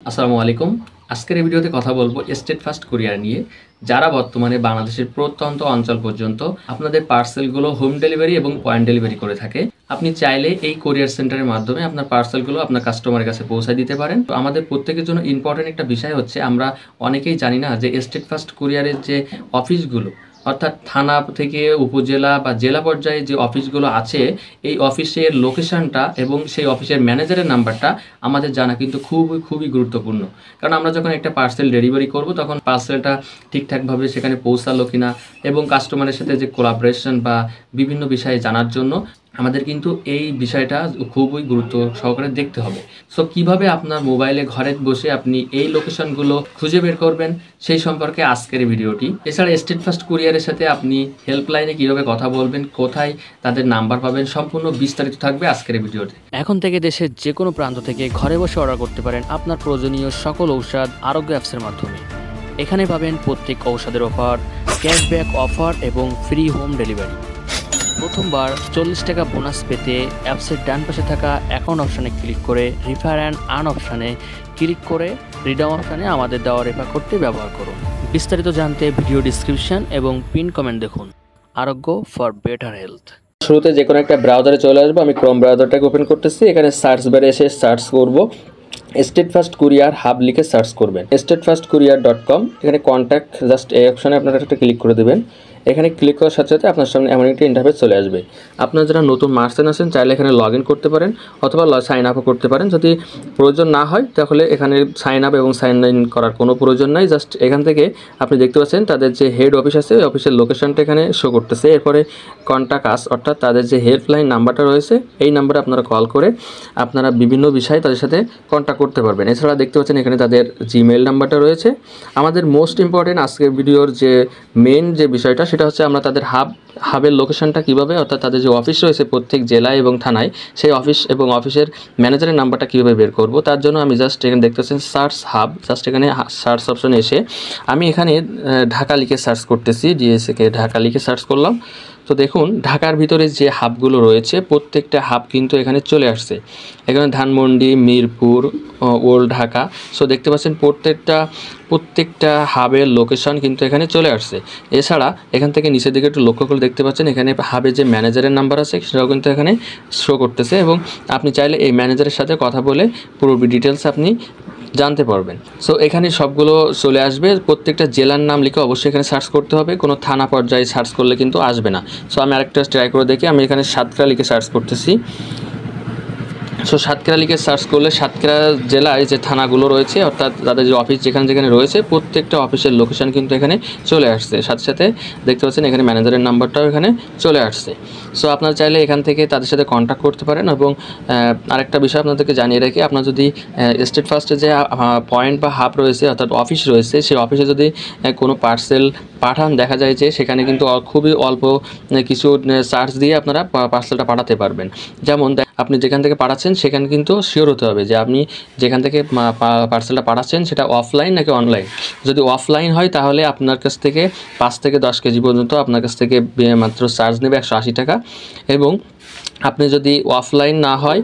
আসসালামু আলাইকুম। আজকের এই ভিডিওতে কথা বলবো স্টেট ফাস্ট কুরিয়ার নিয়ে, যারা বর্তমানে বাংলাদেশের প্রত্যন্ত অঞ্চল পর্যন্ত আপনাদের পার্সেলগুলো হোম ডেলিভারি এবং পয়েন্ট ডেলিভারি করে থাকে। আপনি চাইলে এই কুরিয়ার সেন্টারের মাধ্যমে আপনার পার্সেলগুলো আপনার কাস্টমারের কাছে পৌঁছে দিতে পারেন। তো আমাদের প্রত্যেকের জন্য ইম্পর্টেন্ট একটা বিষয় হচ্ছে, আমরা অনেকেই জানি না যে স্টেট ফাস্ট কুরিয়ারের যে অফিসগুলো, অর্থাৎ থানা থেকে উপজেলা বা জেলা পর্যায়ে যে অফিসগুলো আছে, এই অফিসের লোকেশনটা এবং সেই অফিসের ম্যানেজারের নাম্বারটা আমাদের জানা কিন্তু খুবই গুরুত্বপূর্ণ। কারণ আমরা যখন একটা পার্সেল ডেলিভারি করব, তখন পার্সেলটা ঠিকঠাকভাবে সেখানে পৌঁছালো কিনা এবং কাস্টমারের সাথে যে কোলাবোরেশন বা বিভিন্ন বিষয়ে জানার জন্য আমাদের কিন্তু এই বিষয়টা খুবই গুরুত্ব সহকারে দেখতে হবে। সো কিভাবে আপনার মোবাইলে ঘরে বসে আপনি এই লোকেশনগুলো খুঁজে বের করবেন, সেই সম্পর্কে আজকের ভিডিওটি। এছাড়া স্টেট ফাস্ট কুরিয়ারের সাথে আপনি হেল্পলাইনে কিভাবে কথা বলবেন, কোথায় তাদের নাম্বার পাবেন, সম্পূর্ণ বিস্তারিত থাকবে আজকের ভিডিওতে। এখন থেকে দেশের যে কোনো প্রান্ত থেকে ঘরে বসে অর্ডার করতে পারেন আপনার প্রয়োজনীয় সকল ঔষধ আরোগ্য অ্যাপসের মাধ্যমে। এখানে পাবেন প্রত্যেক ঔষধের অফার, ক্যাশব্যাক অফার এবং ফ্রি হোম ডেলিভারি। প্রথমবার 40 টাকা বোনাস পেতে অ্যাপসের ডান পাশে থাকা অ্যাকাউন্ট অপশানে ক্লিক করে রেফার অ্যান্ড আর্ন অপশানে ক্লিক করে রিডাম অপশানে আমাদের দেওয়া রেফার কোডটি ব্যবহার করুন। বিস্তারিত জানতে ভিডিও ডিসক্রিপশন এবং পিন কমেন্ট দেখুন। আরোগ্য ফর বেটার হেলথ। শুরুতে যে কোনো একটা ব্রাউজারে চলে আসবো। আমি ক্রোম ব্রাউজারটাকে ওপেন করতেছি। এখানে সার্চ বারে এসে সার্চ করব স্টেট ফাস্ট কুরিয়ার হাব লিখে সার্চ করবেন, statefastcourier.com। এখানে কন্ট্যাক্ট জাস্ট এই অপশানে আপনারা একটা ক্লিক করে দেবেন। এখানে ক্লিক করার সাথে সাথে আপনার সামনে এমন একটা ইন্টারফেস চলে আসবে। আপনারা যারা নতুন মার্চেন্ট আছেন, চাইলে এখানে লগ ইন করতে পারেন অথবা সাইন আপও করতে পারেন। যদি প্রয়োজন না হয় তাহলে এখানে সাইন আপ এবং সাইন ইন করার কোনো প্রয়োজন নাই। জাস্ট এখান থেকে আপনি দেখতে পাচ্ছেন তাদের যে হেড অফিস আছে, ওই অফিসের লোকেশনটা এখানে শো করতেছে। এরপরে কন্ট্যাক্ট আস, অর্থাৎ তাদের যে হেল্পলাইন নাম্বারটা রয়েছে, এই নাম্বারে আপনারা কল করে আপনারা বিভিন্ন বিষয়ে তাদের সাথে কন্ট্যাক্ট করতে পারবেন। এছাড়া দেখতে পাচ্ছেন এখানে তাদের জিমেইল নাম্বারটা রয়েছে। আমাদের মোস্ট ইম্পর্টেন্ট আজকের ভিডিওর যে মেন যে বিষয়টা, সেটা হচ্ছে আমরা তাদের হাবের লোকেশনটা কীভাবে, অর্থাৎ তাদের যে অফিস রয়েছে প্রত্যেক জেলায় এবং থানায়, সেই অফিস এবং অফিসের ম্যানেজারের নাম্বারটা কীভাবে বের করব, তার জন্য আমি জাস্ট এখানে দেখতে পাচ্ছেন সার্চ হাব। জাস্ট এখানে সার্চ অপশনে এসে আমি এখানে ঢাকা লিখে সার্চ করতেছি, ডিএসএকে ঢাকা লিখে সার্চ করলাম। তো দেখুন ঢাকার ভিতরে যে হাবগুলো রয়েছে, প্রত্যেকটা হাব কিন্তু এখানে চলে আসছে। এখানে ধানমন্ডি, মিরপুর, ওল্ড ঢাকা। সো দেখতে পাচ্ছেন প্রত্যেকটা হাবের লোকেশন কিন্তু এখানে চলে আসছে। এছাড়া এখান থেকে নিচের দিকে একটু লক্ষ্য করে দেখতে পাচ্ছেন এখানে হাবে যে ম্যানেজারের নাম্বার আছে সেটাও কিন্তু এখানে শো করতেছে, এবং আপনি চাইলে এই ম্যানেজারের সাথে কথা বলে পুরো ডিটেলস আপনি জানতে পারবেন। সো এখানে সবগুলো চলে আসবে। প্রত্যেকটা জেলার নাম লিখে অবশ্যই এখানে সার্চ করতে হবে, কোনো থানা পর্যায়ে সার্চ করলে কিন্তু আসবে না। সো আমি আরেকটা ট্রাই করে দেখি। আমি এখানে সাতক্ষীরা লিখে সার্চ করতেছি। সো সাতক্ষীরা লিখে সার্চ করলে সাতক্ষীরা জেলায় যে থানাগুলো রয়েছে, অর্থাৎ তাদের যে অফিস যেখানে রয়েছে, প্রত্যেকটা অফিসের লোকেশন কিন্তু এখানে চলে আসছে। সাথে সাথে দেখতে পাচ্ছেন এখানে ম্যানেজারের নাম্বারটাও এখানে চলে আসছে। সো আপনারা চাইলে এখান থেকে তাদের সাথে কন্ট্যাক্ট করতে পারেন। এবং আরেকটা বিষয় আপনাদেরকে জানিয়ে রাখি, আপনার যদি স্টেট ফাস্টে যে পয়েন্ট বা হাব রয়েছে, অর্থাৎ অফিস রয়েছে, সেই অফিসে যদি কোনো পার্সেল পাঠান, দেখা যায় যে সেখানে কিন্তু খুবই অল্প কিছু চার্জ দিয়ে আপনারা পার্সেলটা পাঠাতে পারবেন। যেমন আপনি যেখান থেকে পাঠাচ্ছেন সেখানে কিন্তু শিওর হতে হবে যে আপনি যেখান থেকে পার্সেলটা পাঠাচ্ছেন সেটা অফলাইন নাকি অনলাইন। যদি অফলাইন হয় তাহলে আপনার কাছ থেকে 5 থেকে 10 কেজি পর্যন্ত আপনার কাছ থেকে মাত্র চার্জ নেবে 180 টাকা, এবং আপনি যদি অফলাইন না হয়,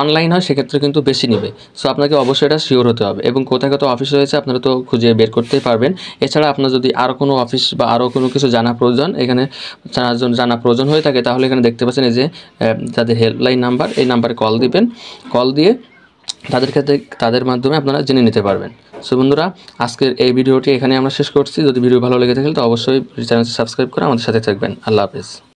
অনলাইন হয়, সেক্ষেত্রে কিন্তু বেশি নেবে। সো আপনাকে অবশ্যই এটা শিওর হতে হবে। এবং কোথায় কত অফিস রয়েছে আপনারা তো খুঁজে বের করতেই পারবেন। এছাড়া আপনার যদি আরও কোনো অফিস বা আরও কোনো কিছু জানা প্রয়োজন হয়ে থাকে, তাহলে এখানে দেখতে পাচ্ছেন এই যে তাদের হেল্পলাইন নাম্বার, এই নাম্বারে কল দিবেন। কল দিয়ে তাদের মাধ্যমে আপনারা জেনে নিতে পারবেন। সো বন্ধুরা, আজকের এই ভিডিওটি এখানে আমরা শেষ করছি। যদি ভিডিও ভালো লেগে থাকে তো অবশ্যই চ্যানেলটি সাবস্ক্রাইব করে আমাদের সাথে থাকবেন। আল্লাহ হাফেজ।